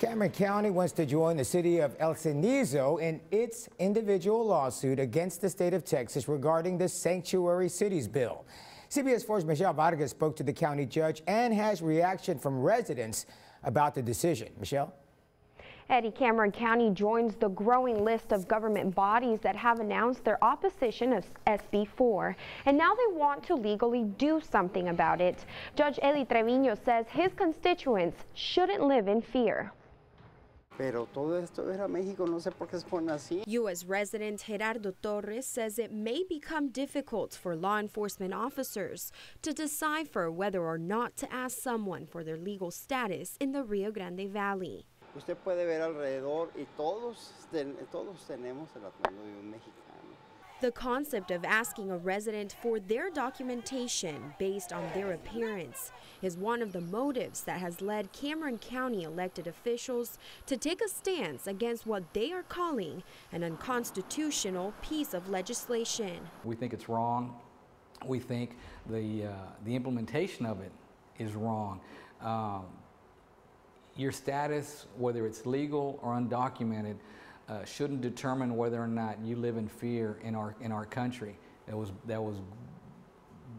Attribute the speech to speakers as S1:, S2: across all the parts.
S1: Cameron County wants to join the city of El Cenizo in its individual lawsuit against the state of Texas regarding the Sanctuary Cities bill. CBS 4's Michelle Vargas spoke to the county judge and has reaction from residents about the decision. Michelle?
S2: Eddie, Cameron County joins the growing list of government bodies that have announced their opposition of SB4, and now they want to legally do something about it. Judge Eli Treviño says his constituents shouldn't live in fear.
S3: U.S. resident Gerardo Torres says it may become difficult for law enforcement officers to decipher whether or not to ask someone for their legal status in the Rio Grande Valley.
S4: Usted puede ver alrededor y todos tenemos el atuendo de un mexicano.
S3: The concept of asking a resident for their documentation based on their appearance is one of the motives that has led Cameron County elected officials to take a stance against what they are calling an unconstitutional piece of legislation.
S5: We think it's wrong. We think the implementation of it is wrong. Your status, whether it's legal or undocumented, shouldn't determine whether or not you live in fear in our country that was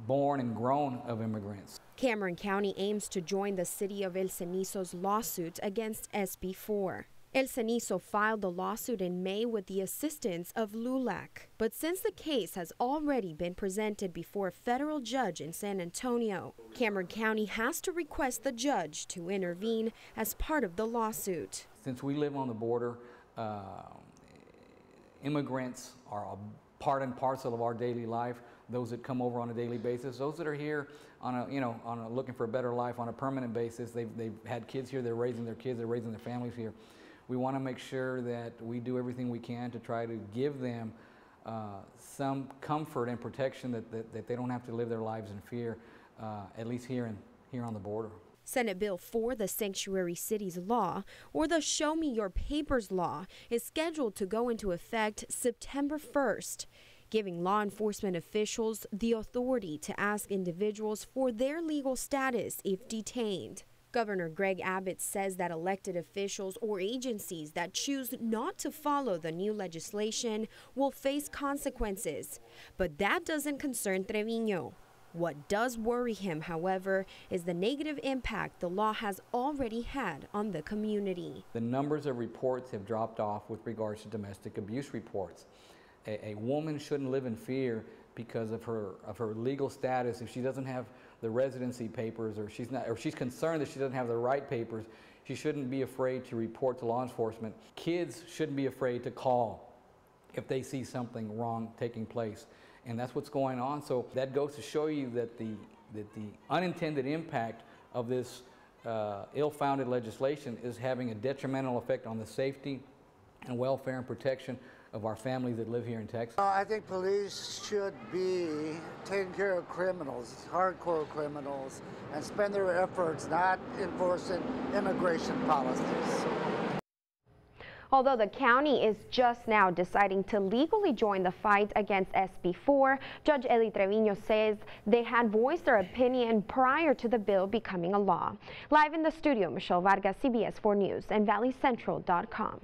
S5: born and grown of immigrants.
S3: Cameron County aims to join the city of El Cenizo's lawsuit against SB4. El Cenizo filed the lawsuit in May with the assistance of LULAC. But since the case has already been presented before a federal judge in San Antonio, Cameron County has to request the judge to intervene as part of the lawsuit.
S5: Since we live on the border, immigrants are a part and parcel of our daily life. Those that come over on a daily basis, those that are here on a looking for a better life on a permanent basis. They've had kids here. They're raising their kids. They're raising their families here. We want to make sure that we do everything we can to try to give them some comfort and protection that they don't have to live their lives in fear, at least here on the border.
S3: Senate Bill 4, the Sanctuary Cities Law, or the Show Me Your Papers Law, is scheduled to go into effect September 1st, giving law enforcement officials the authority to ask individuals for their legal status if detained. Governor Greg Abbott says that elected officials or agencies that choose not to follow the new legislation will face consequences. But that doesn't concern Treviño. What does worry him, however, is the negative impact the law has already had on the community.
S5: The numbers of reports have dropped off with regards to domestic abuse reports. A woman shouldn't live in fear because of her legal status. If she doesn't have the residency papers, or she's concerned that she doesn't have the right papers, she shouldn't be afraid to report to law enforcement. Kids shouldn't be afraid to call if they see something wrong taking place. And that's what's going on. So that goes to show you that the unintended impact of this ill-founded legislation is having a detrimental effect on the safety and welfare and protection of our families that live here in Texas.
S6: I think police should be taking care of criminals, hardcore criminals, and spend their efforts not enforcing immigration policies.
S2: Although the county is just now deciding to legally join the fight against SB4, Judge Eli Treviño says they had voiced their opinion prior to the bill becoming a law. Live in the studio, Michelle Vargas, CBS 4 News and ValleyCentral.com.